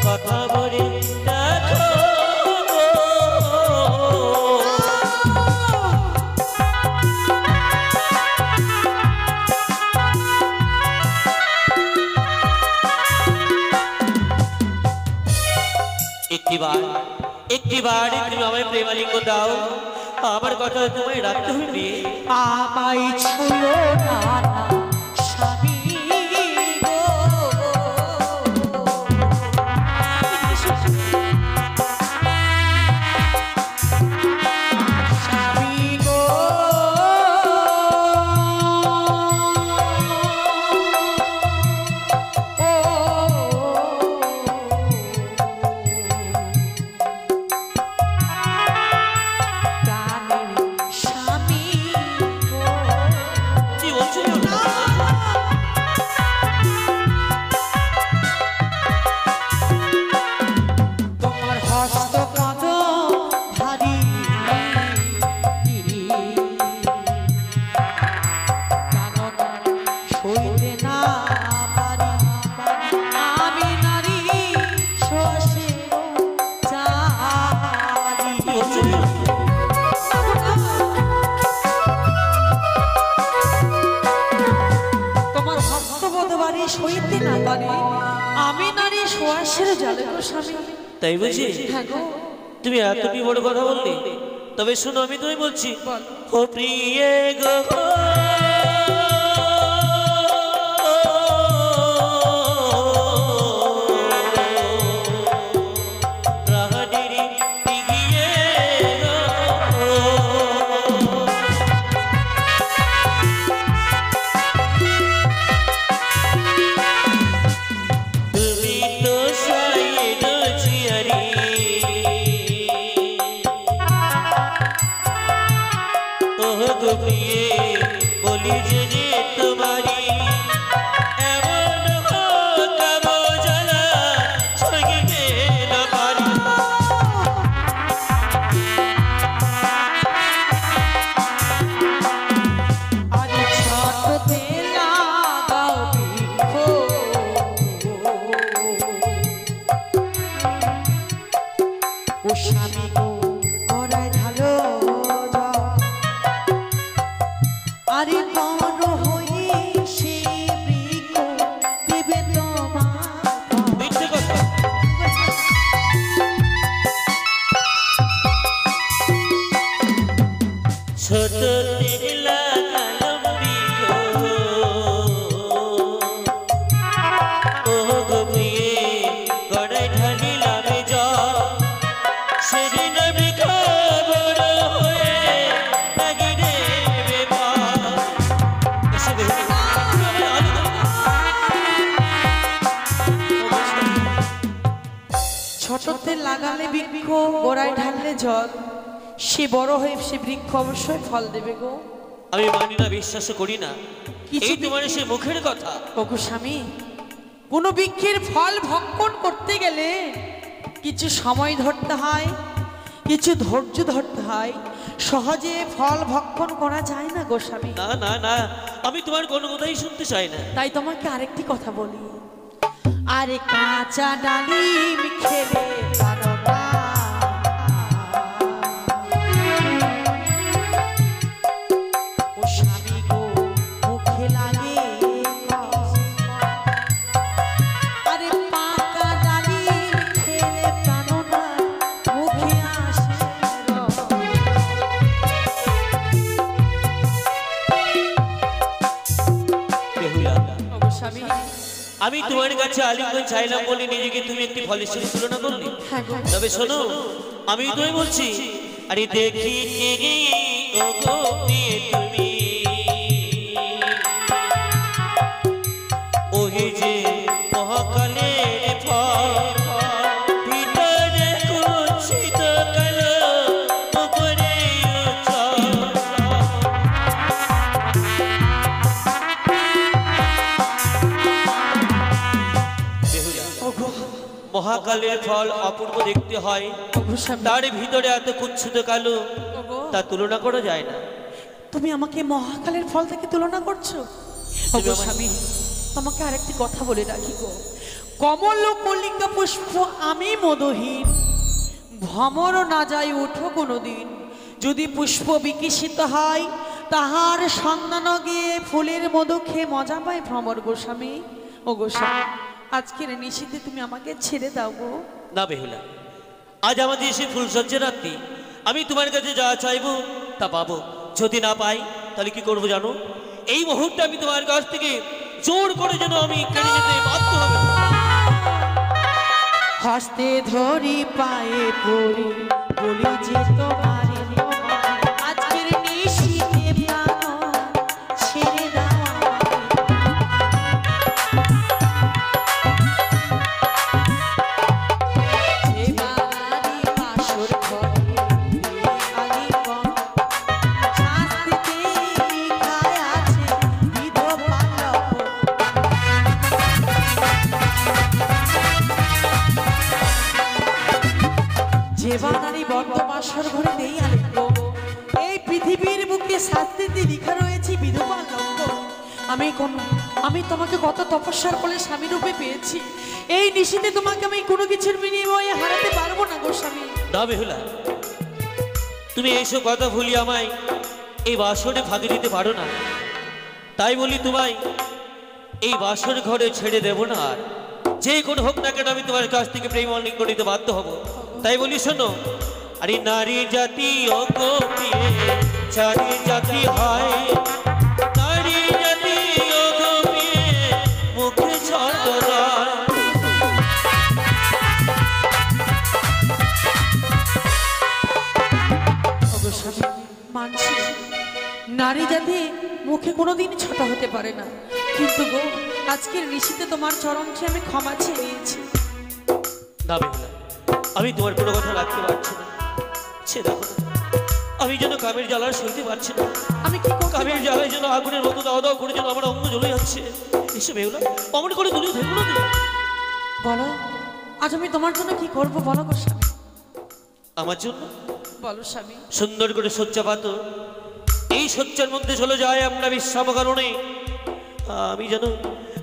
কথা মরি রাখো গো। একটিবার তুমি আমায় প্রেমালিঙ্গ দাও, আমার কথা তোমায় রাখতে হইবে। আমায় ছুঁয়ো না না স্বামী গো। স্বামী গো, প্রাণের স্বামী গো। কি বলছো? তোমার হস্ত কদ ধারি জানো না সইতে না পারি আমি নারী শোষে চালি। কি বলছো? তোমার হস্তবোধ বাড়ি সইতে না পারি আমি নারী শোয়াশের জালে গো স্বামী। তাই বুঝি? হ্যাঁ গো। তুমি এতটি বড় কথা বললে, তবে শোনো আমি তুমি বলছি। ও প্রিয়ে গো, প্রাণের পিগিয়ে গো। স্বামী গো গড়ায় ঢালো জল। আরে বড় হয়ে সে বৃক্ষ দেবে তোমার ফল। মিথ্যে কথা। ছোট লাগালাম বৃক্ষ, ও গো প্রিয়ে গড়ায় ঢালিলাম জল। সেদিন বৃক্ষ বড় হয়ে লাগিলে বেফল। এসে বেহুলা, তুমি আমায় আলো দাও না। ছোটতে লাগালে বৃক্ষ, গোড়ায় ঢাললে জল, সে বড় হয়ে সে বৃক্ষ অবশ্যই ফল দেবে গো। আমি মানি না, বিশ্বাস করি না। কিছু এই তোমার সে মুখের কথা। ওগো স্বামী, কোনো বৃক্ষের ফল ভক্ষণ করতে গেলে কিছু সময় ধরতে হয়, কিছু ধৈর্য ধরতে হয়। সহজে ফল ভক্ষণ করা যায় না গো স্বামী। না না না, আমি তোমার কোনো কথাই শুনতে চাই না। তাই তোমাকে আরেকটি কথা বলি, আরে কাঁচা ডালিম খেলে পারো না। ও স্বামী গো মুখে লাগে কষ। আরে পাকা ডালিম খেলে পারো না, মুখে আসে রস। বেহুলা, ওগো স্বামী, আমি তোমার কাছে আলিঙ্গন চাইলাম বলে নিজেকে তুমি একটি ফলের সাথে তুলনা করলে। হ্যাঁ গো। তবে শোনো, আমি তোমায় বলছি, আরে দেখি ও গো প্রিয়ে তুমি ওই যে মহাকালের ফল, ভিতরে কুচ্ছিত কালো, উপরে উজ্জ্বল। বেহুলা, ওগো মহাকালের ফল অপূর্ব দেখতে হয়, ওগো স্বামী, তার ভিতরে এত কুচ্ছিত কালো, ওগো তা তুলনা করা যায় না। তুমি আমাকে মহাকালের ফল থেকে তুলনা করছো? তুমি ওগো আমার- স্বামী, তোমাকে আরেকটি কথা বলে রাখি গো, কমল কলিকা পুষ্প আমি মদহীন, ভ্রমর না যাই উঠো কোনোদিন। যদি পুষ্প বিকশিত হয়, তাহার সন্ধান গিয়ে ফুলের মধু খেয়ে মজা পায় ভ্রমর গোস্বামী। ও গোস্বামী, আজকের নিশীথে তুমি আমাকে ছেড়ে দাও গো। না বেহুলা, আজ আমাদের এসে ফুলসজ্জা রাত্রি, আমি তোমার কাছে যা চাইবো তা পাবো। যদি না পাই তাহলে কি করবো জানো? এই মুহূর্তে আমি তোমার কাছ থেকে জোর করে যেন আমি কেড়ে যেতে বাধ্য হবে। হস্তে ধরি পায়ে পড়ি বলি যে তোমারে আজকের নিশীথে প্রাণ ছেড়ে দাও আমারে। যে বাড়ি বাসর ঘরে আলিঙ্গন, শাস্তিতে লিখায় আছে বিধবা লক্ষণ। যে বাঙালি বর্তমাসর ঘরে নেই আলিঙ্গ, এই পৃথিবীর বুকে শাস্তিতে লেখা রয়েছে বিধবা লক্ষণ। আমি তোমাকে কত তপস্যার ফলে স্বামী রূপে পেয়েছি, এই নিশীথে তোমাকে আমি কোনো কিছুর বিনিময়ে হারাতে পারবো না গো স্বামী। না বেহুলা, তুমি এইসব কথা ভুলি আমায় এই বাসরে ভাগে দিতে পারো না। তাই বলি তোমায় এই বাসর ঘরে ছেড়ে দেব না। আর যে কোনো হোক না কেন আমি তোমার কাছ থেকে প্রেম অর্জন করে নিতে বাধ্য হব। তাই বলি শোনো, আরে নারী জাতি ও গো প্রিয়ে চারি জাতি হয়, নারী জাতি ও গো প্রিয়ে মুখে ছন্দরায়। ওগো স্বামী, মানছি নারী জাতি মুখে কোনোদিন ছোট হতে পারে না, কিন্তু গো আজকের নিশীথে তোমার চরণকে আমি ক্ষমা চেয়ে নিয়েছি। না বেহুলা, আমি তোমার কোনো কথা রাখতে পারছি না। সে দেখো না, আমি যেন কামের জ্বালা সইতে পারছি না। আমি কি করতে কামের পারি? জ্বালায় যেন আগুনের মতো দাও দাও করে যেন আমার অঙ্গ জ্বলে যাচ্ছে। এসে বেহুলা, অমন করে দুলিয়ে থাকবো না তুমি। বলো, আজ আমি তোমার জন্য কি করব বলো গো স্বামী, আমার জন্য বলো স্বামী। সুন্দর করে শয্যা পাতো, এই শয্যার মধ্যে চলে যায় আমরা বিশ্রাম কারণে।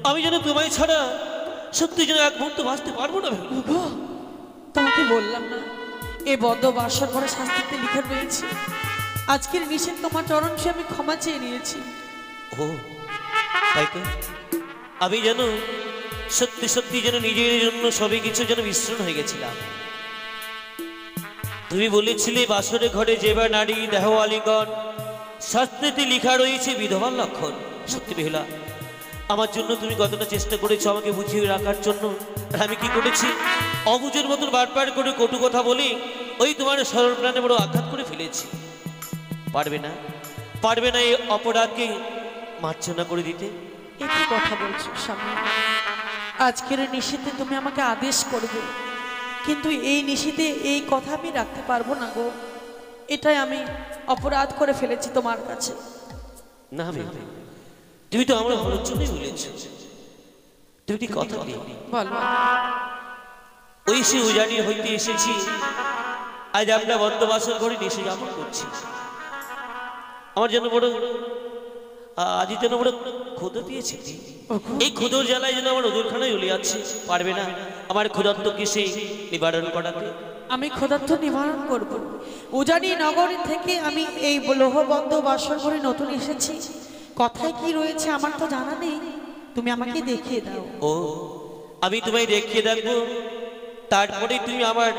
আমি যেন তোমায় ছাড়া সত্যি যেন এক মুহূর্ত বাঁচতে পারবো না বেহুলা। ওগো, তোমাকে বললাম না এ বদ্ধ বাসর ঘরে শাস্তিতে লিখে রয়েছে আজকের নিষেধ তোমার চরণ সে আমি ক্ষমা চেয়ে নিয়েছি। ও তাই তো, আমি যেন সত্যি সত্যি যেন নিজের জন্য সবই কিছু যেন মিশ্রণ হয়ে গেছিলাম। তুমি বলেছিলে বাসরে ঘরে যেবা নারী দেহ আলিঙ্গন, শাস্ত্রেতে লেখা রয়েছে বিধবার লক্ষণ। সত্যি বেহুলা, আমার জন্য তুমি কতটা চেষ্টা করেছো আমাকে বুঝিয়ে রাখার জন্য, আর আমি কি করেছি? অবুঝের মতন বারবার করে কটু কথা বলি ওই তোমার সরল প্রাণে বড় আঘাত করে ফেলেছি। পারবে না, পারবে না এই অপরাধকে মার্জনা করে দিতে? একই কথা বলছো স্বামী, আজকের নিষেধে তুমি আমাকে আদেশ করবে, কিন্তু এই নিষেধে এই কথা আমি রাখতে পারবো না গো। এটাই আমি অপরাধ করে ফেলেছি তোমার কাছে। না বেহুলা, তুমি তো আমার ভালোর জন্যই বলেছো। তুমি একটি কথা দিও, বলো। ওই সে উজানি হইতে এসেছি, আজ আমরা বদ্ধবাসর ঘরে নেশে যাপন করছি। আমার জন্য বড় আজ যেন বড় ক্ষুধা দিয়েছে। এই ক্ষুধোর জ্বালায় যেন আমার ওদরখানায় জ্বলে যাচ্ছে। পারবে না আমার ক্ষুধার্তকে সেই নিবারণ করাতে? আমি ক্ষুধার্ত নিবারণ করব। উজানি নগর থেকে আমি এই লোহবদ্ধ বাসর ঘরে নতুন এসেছি, কথায় কি রয়েছে আমার তো জানা নেই, তুমি আমাকে দেখিয়ে দাও। ও, আমি তোমায় দেখিয়ে দেখবো, তারপরে তুমি আমার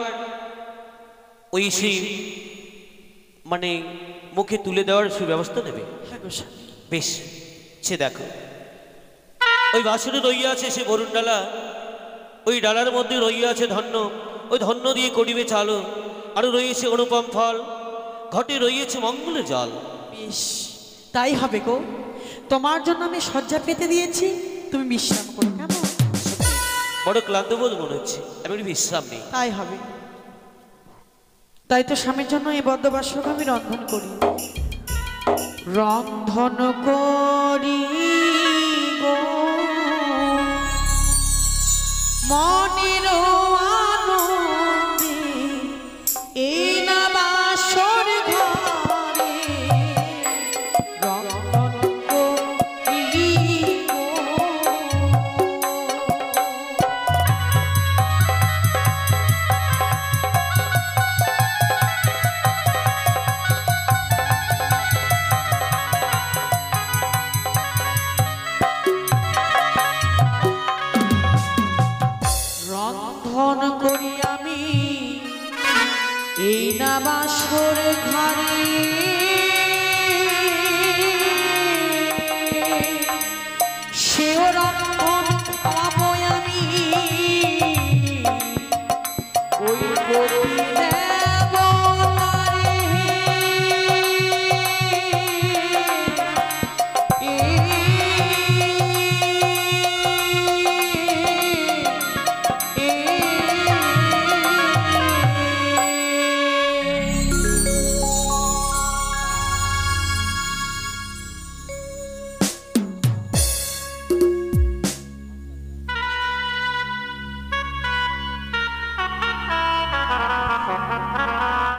ওই সেই মানে মুখে তুলে দেওয়ার সুব্যবস্থা নেবে। হ্যাঁ গো স্বামী। বেশ, সে দেখো ওই বাসনে রইয়া আছে সে বরুণ ডালা, ওই ডালার মধ্যে রইয়া আছে ধন্য, ওই ধন্য দিয়ে করিবে চালো, আরো রয়েছে অনুপম ফল, ঘটে রয়েছে মঙ্গলের জল। বেশ, তাই হবে গো। তোমার জন্য আমি শয্যা পেতে দিয়েছি, তুমি বিশ্রাম করো কেমন? বড় ক্লান্ত বোধ মনে হচ্ছে, আমি একটু বিশ্রাম নেই। তাই হবে। তাই তো স্বামীর জন্য এই বদ্ধ বাসর আমি রন্ধন করি, রন্ধন করি গো মনের আনন্দে, এই না বাসর ঘরে রন্ধন করি গো। রন্ধন করি আমি এই না বাসর ঘরে